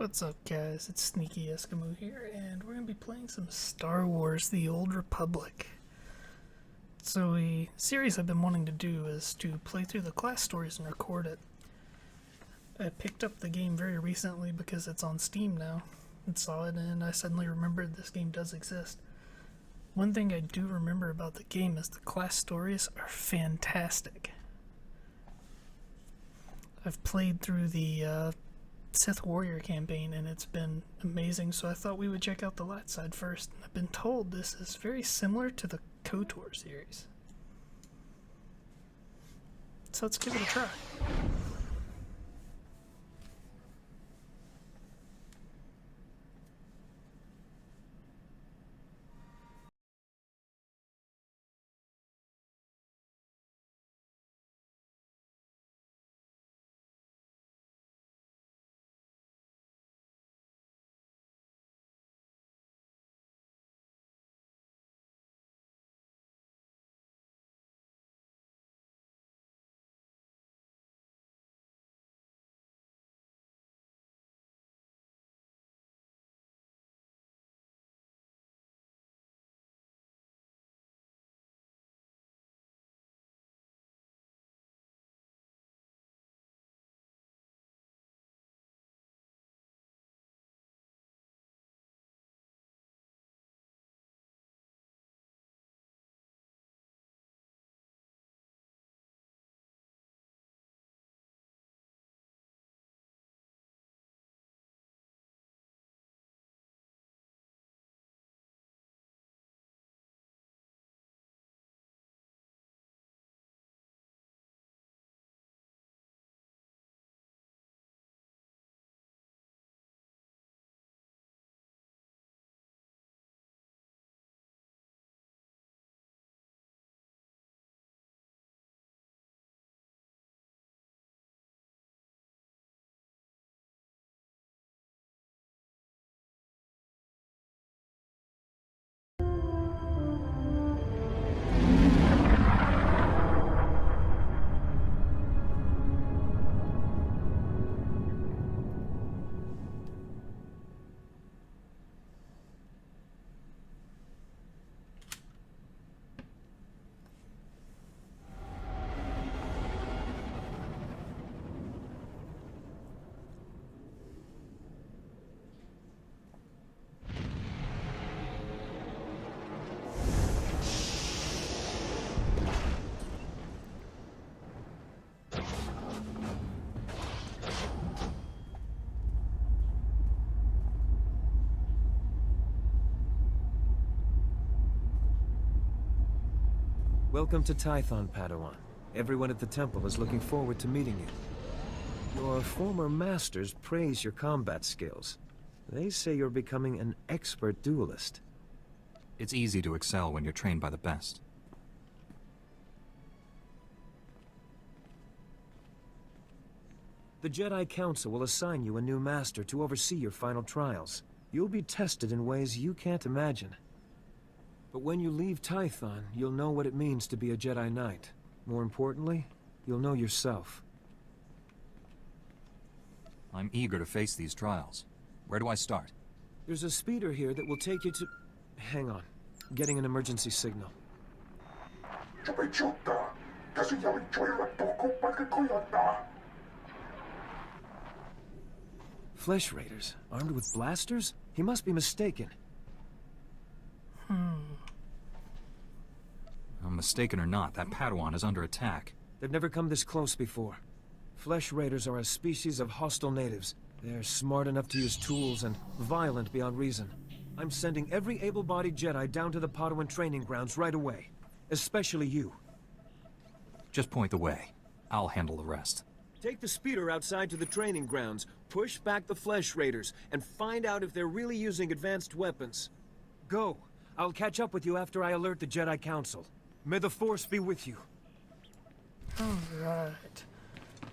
What's up, guys? It's Sneaky Eskimo here, and we're going to be playing some Star Wars The Old Republic. So a series I've been wanting to do is to play through the class stories and record it. I picked up the game very recently because it's on Steam now, and saw it, and I suddenly remembered this game does exist. One thing I do remember about the game is the class stories are fantastic. I've played through the Sith Warrior campaign and it's been amazing, so I thought we would check out the light side first. I've been told this is very similar to the KOTOR series, so let's give it a try. Welcome to Tython, Padawan. Everyone at the temple is looking forward to meeting you. Your former masters praise your combat skills. They say you're becoming an expert duelist. It's easy to excel when you're trained by the best. The Jedi Council will assign you a new master to oversee your final trials. You'll be tested in ways you can't imagine. But when you leave Tython, you'll know what it means to be a Jedi Knight. More importantly, you'll know yourself. I'm eager to face these trials. Where do I start? There's a speeder here that will take you to... Hang on. Getting an emergency signal. Flesh Raiders? Armed with blasters? He must be mistaken. I'm mistaken or not, that Padawan is under attack. They've never come this close before. Flesh Raiders are a species of hostile natives. They're smart enough to use tools and violent beyond reason. I'm sending every able-bodied Jedi down to the Padawan training grounds right away. Especially you. Just point the way. I'll handle the rest. Take the speeder outside to the training grounds, push back the Flesh Raiders, and find out if they're really using advanced weapons. Go. I'll catch up with you after I alert the Jedi Council. May the Force be with you. Alright.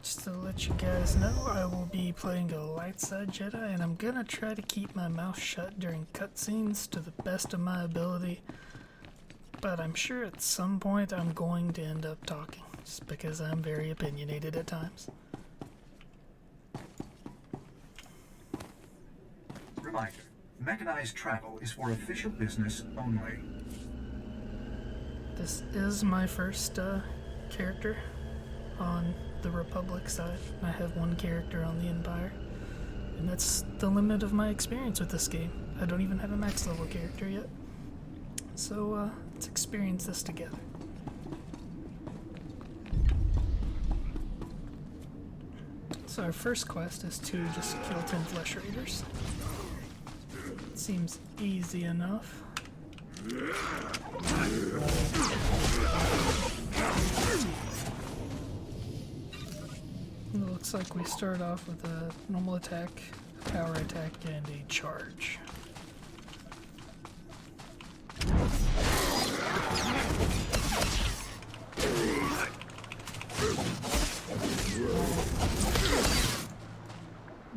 Just to let you guys know, I will be playing a light side Jedi, and I'm gonna try to keep my mouth shut during cutscenes to the best of my ability. But I'm sure at some point I'm going to end up talking, just because I'm very opinionated at times. Reminder, mechanized travel is for official business only. This is my first character on the Republic side. I have one character on the Empire, and that's the limit of my experience with this game. I don't even have a max level character yet. So let's experience this together. So our first quest is to just kill 10 flesh raiders. Seems easy enough. It looks like we start off with a normal attack, power attack, and a charge.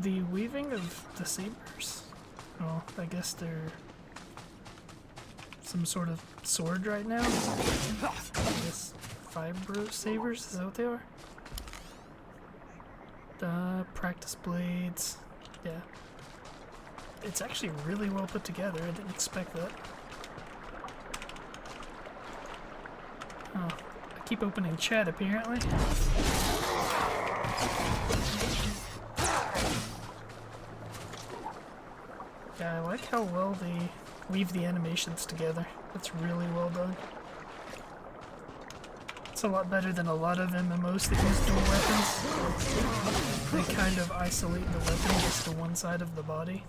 The weaving of the sabers, well, I guess they're some sort of sword right now. I guess vibro sabers, is that what they are? Practice blades, yeah. It's actually really well put together, I didn't expect that. Oh, I keep opening chat apparently. Yeah, I like how well they weave the animations together. That's really well done. It's a lot better than a lot of MMOs that use dual weapons. They kind of isolate the weapon just to one side of the body.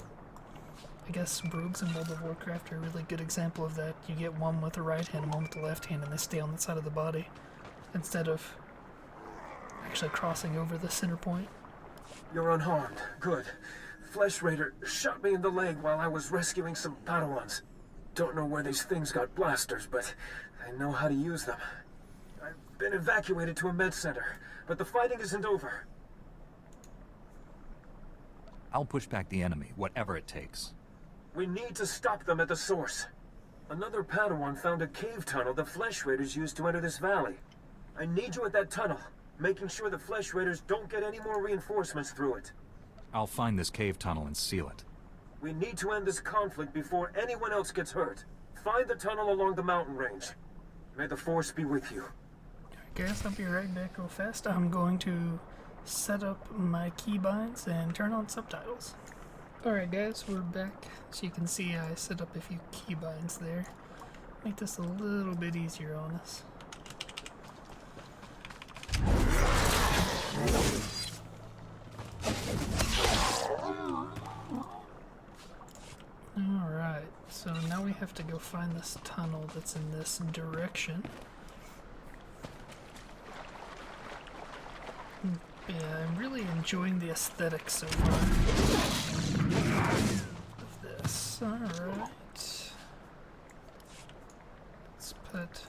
I guess Rogues in World of Warcraft are a really good example of that. You get one with the right hand and one with the left hand, and they stay on the side of the body instead of actually crossing over the center point. You're unharmed. Good. Flesh Raider shot me in the leg while I was rescuing some Padawans. Don't know where these things got blasters, but I know how to use them. I've been evacuated to a med center, but the fighting isn't over. I'll push back the enemy, whatever it takes. We need to stop them at the source. Another Padawan found a cave tunnel the Flesh Raiders used to enter this valley. I need you at that tunnel, making sure the Flesh Raiders don't get any more reinforcements through it. I'll find this cave tunnel and seal it. We need to end this conflict before anyone else gets hurt. Find the tunnel along the mountain range. May the Force be with you. I guess I'll be right back real fast. I'm going to set up my keybinds and turn on subtitles. Alright guys, we're back. So you can see I set up a few keybinds there. Make this a little bit easier on us. Alright, so now we have to go find this tunnel that's in this direction. Yeah, I'm really enjoying the aesthetics so far of this. Alright. Let's put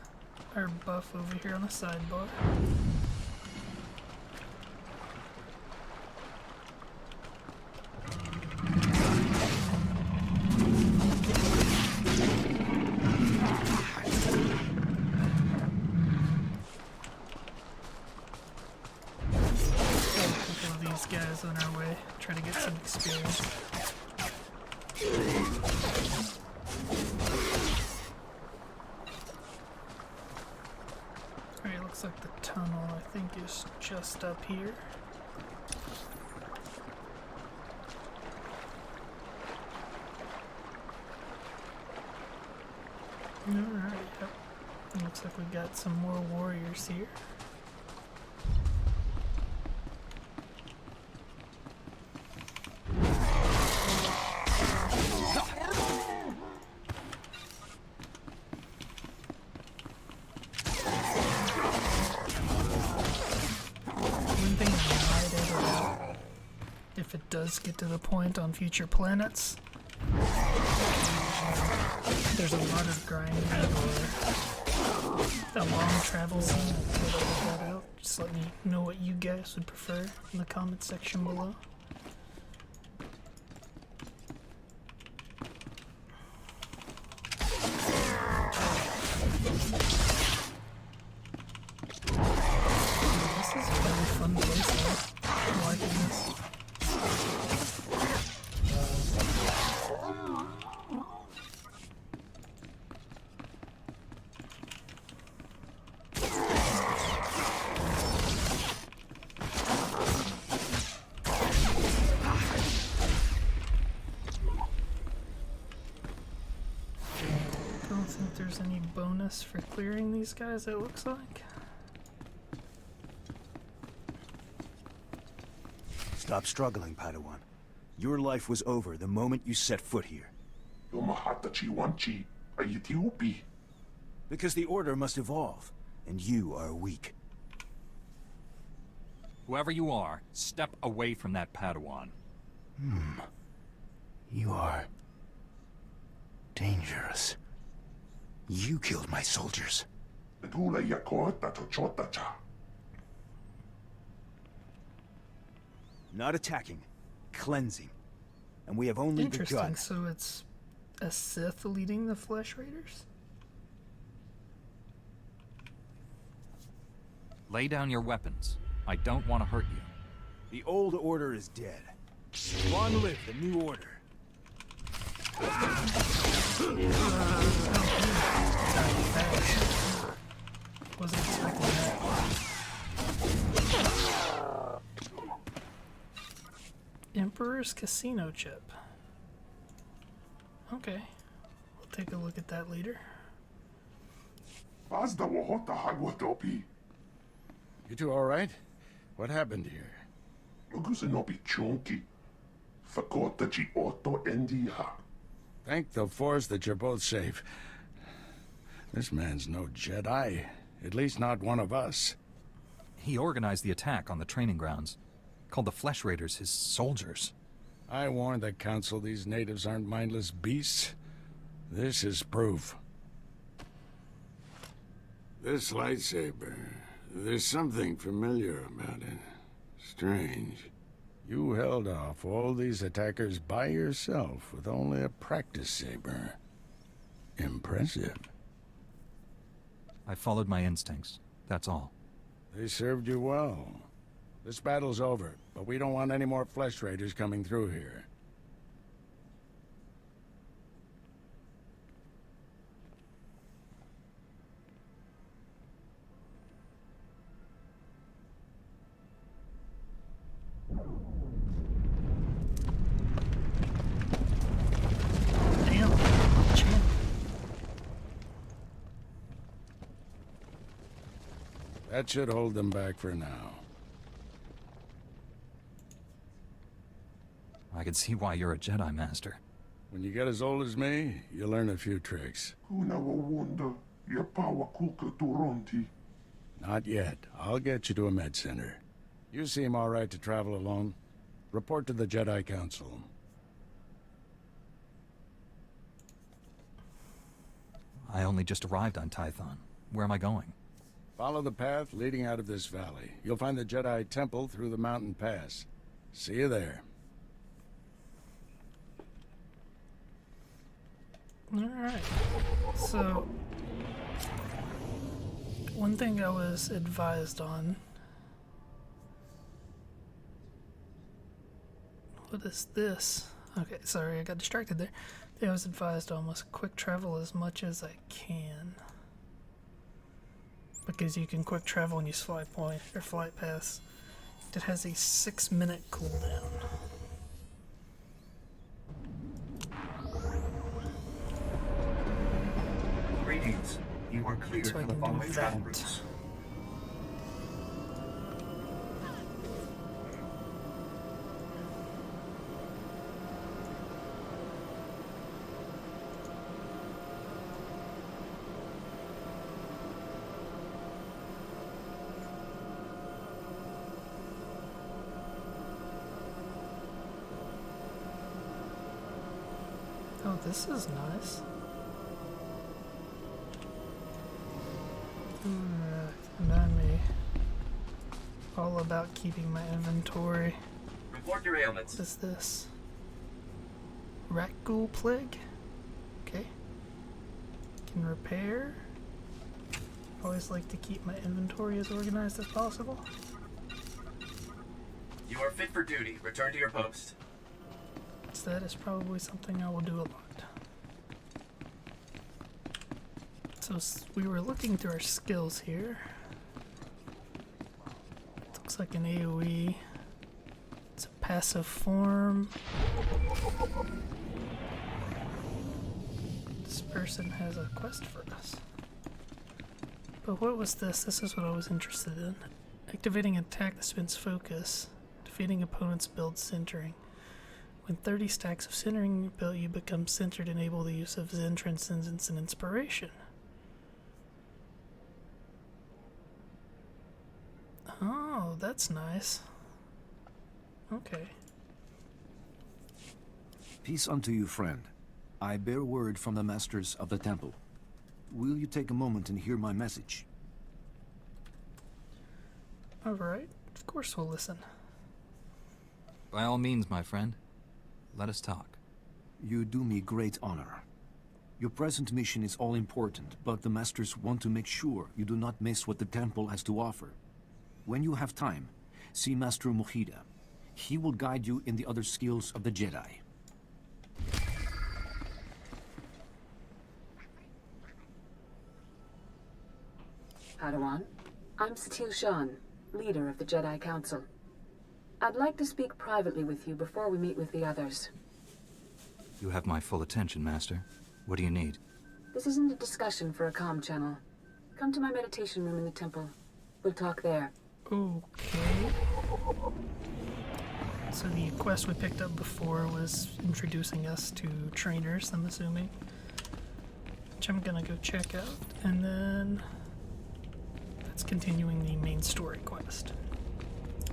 our buff over here on the sidebar. Guys on our way, try to get some experience. Alright, looks like the tunnel I think is just up here. Alright, yep. Looks like we got some more warriors here. If it does get to the point on future planets, there's a lot of grinding or a long travel scene. I'll put that out. Just let me know what you guys would prefer in the comment section below. This is a very fun place though. I'm liking this. think there's any bonus for clearing these guys, it looks like. Stop struggling, Padawan. Your life was over the moment you set foot here. Because the Order must evolve, and you are weak. Whoever you are, step away from that Padawan. You are... dangerous. You killed my soldiers. Not attacking, cleansing. And we have only Interesting, begun. so it's a Sith leading the Flesh Raiders? Lay down your weapons. I don't want to hurt you. The old order is dead. Long live the new order. Wasn't expecting that. Emperor's Casino chip. Okay. We'll take a look at that later. You two all right? What happened here? Thank the Force that you're both safe. This man's no Jedi. At least not one of us. He organized the attack on the training grounds. Called the Flesh Raiders his soldiers. I warned the Council these natives aren't mindless beasts. This is proof. This lightsaber, there's something familiar about it. Strange. You held off all these attackers by yourself with only a practice saber. Impressive. I followed my instincts. That's all. They served you well. This battle's over, but we don't want any more Flesh Raiders coming through here. Damn. Champ. That should hold them back for now. I can see why you're a Jedi Master. When you get as old as me, you learn a few tricks. Not yet. I'll get you to a med center. You seem all right to travel alone. Report to the Jedi Council. I only just arrived on Tython. Where am I going? Follow the path leading out of this valley. You'll find the Jedi Temple through the mountain pass. See you there. Alright. So, one thing I was advised on. What is this? Okay, sorry, I got distracted there. The thing I was advised on was quick travel as much as I can. Because you can quick travel and use flight point or flight paths. It has a 6-minute cooldown. Greetings. You are cleared So I for the can do following travel that. routes. Oh, this is nice. Remind me. All about keeping my inventory. Report your ailments. What is this? Rat ghoul plague? Okay. Can repair. Always like to keep my inventory as organized as possible. You are fit for duty. Return to your post. So that is probably something I will do a lot. So we were looking through our skills here. Looks like an AoE. It's a passive form. It's this person has a quest for us. But what was this? This is what I was interested in. Activating attack that spins focus. Defeating opponents builds centering. When 30 stacks of centering are built, you become centered. Enable the use of Zen Transcendence and Inspiration. Oh, that's nice. Okay. Peace unto you, friend. I bear word from the masters of the temple. Will you take a moment and hear my message? Alright, of course we'll listen. By all means, my friend. Let us talk. You do me great honor. Your present mission is all important, but the masters want to make sure you do not miss what the temple has to offer. When you have time, see Master Mojida. He will guide you in the other skills of the Jedi. Padawan, I'm Satil Shan, leader of the Jedi Council. I'd like to speak privately with you before we meet with the others. You have my full attention, Master. What do you need? This isn't a discussion for a comm channel. Come to my meditation room in the temple. We'll talk there. Okay. So the quest we picked up before was introducing us to trainers, I'm assuming. Which I'm gonna go check out. And then that's continuing the main story quest.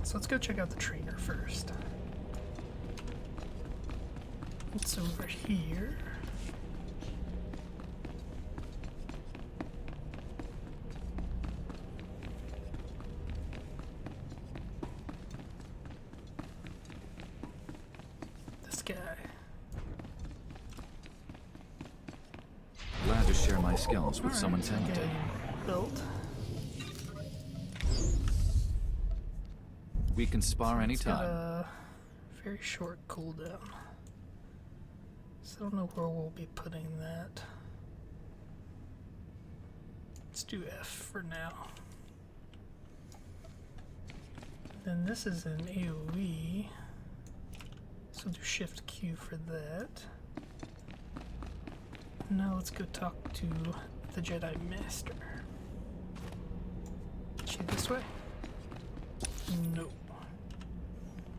So let's go check out the trainer first. It's over here. This guy. Glad to share my skills with someone Alright, talented. okay, built. We can spar It's got anytime. a very short cooldown. So I don't know where we'll be putting that. Let's do F for now. Then this is an AoE. So we'll do Shift Q for that. Now let's go talk to the Jedi Master. Is she this way? No.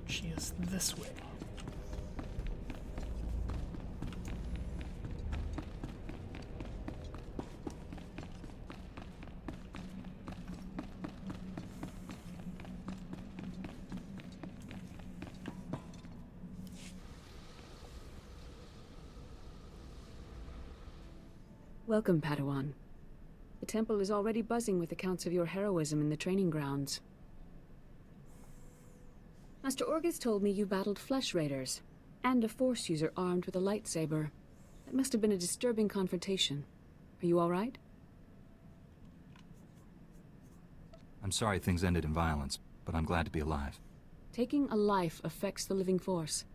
She is this way. Welcome, Padawan. The temple is already buzzing with accounts of your heroism in the training grounds. Master Orgus told me you battled flesh raiders, and a Force user armed with a lightsaber. It must have been a disturbing confrontation. Are you all right? I'm sorry things ended in violence, but I'm glad to be alive. Taking a life affects the living Force,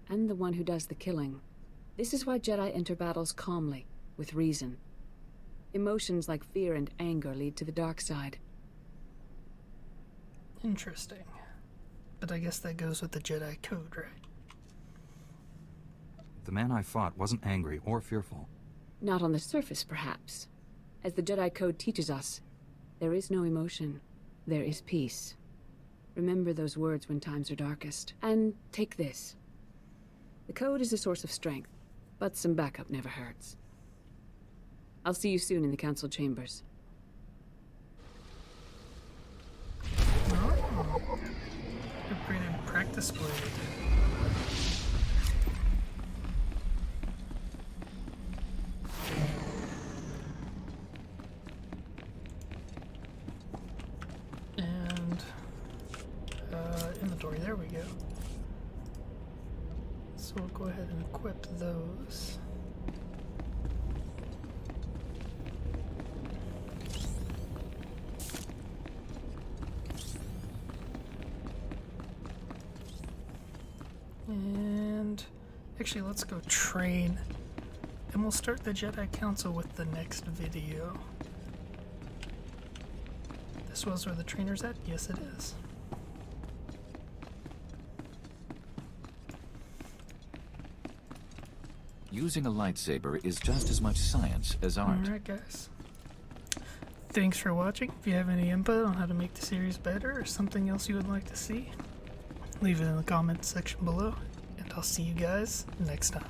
and the one who does the killing. This is why Jedi enter battles calmly, with reason. Emotions like fear and anger lead to the dark side. Interesting. But I guess that goes with the Jedi Code, right? The man I fought wasn't angry or fearful. Not on the surface, perhaps. As the Jedi Code teaches us, there is no emotion. There is peace. Remember those words when times are darkest. And take this. The Code is a source of strength, but some backup never hurts. I'll see you soon in the Council chambers. Oh. Upgraded practice blade. And inventory, there we go. So we'll go ahead and equip those. And actually, let's go train. And we'll start the Jedi Council with the next video. This was where the trainer's at? Yes, it is. Using a lightsaber is just as much science as art. Alright, guys. Thanks for watching. If you have any input on how to make the series better or something else you would like to see, leave it in the comments section below, and I'll see you guys next time.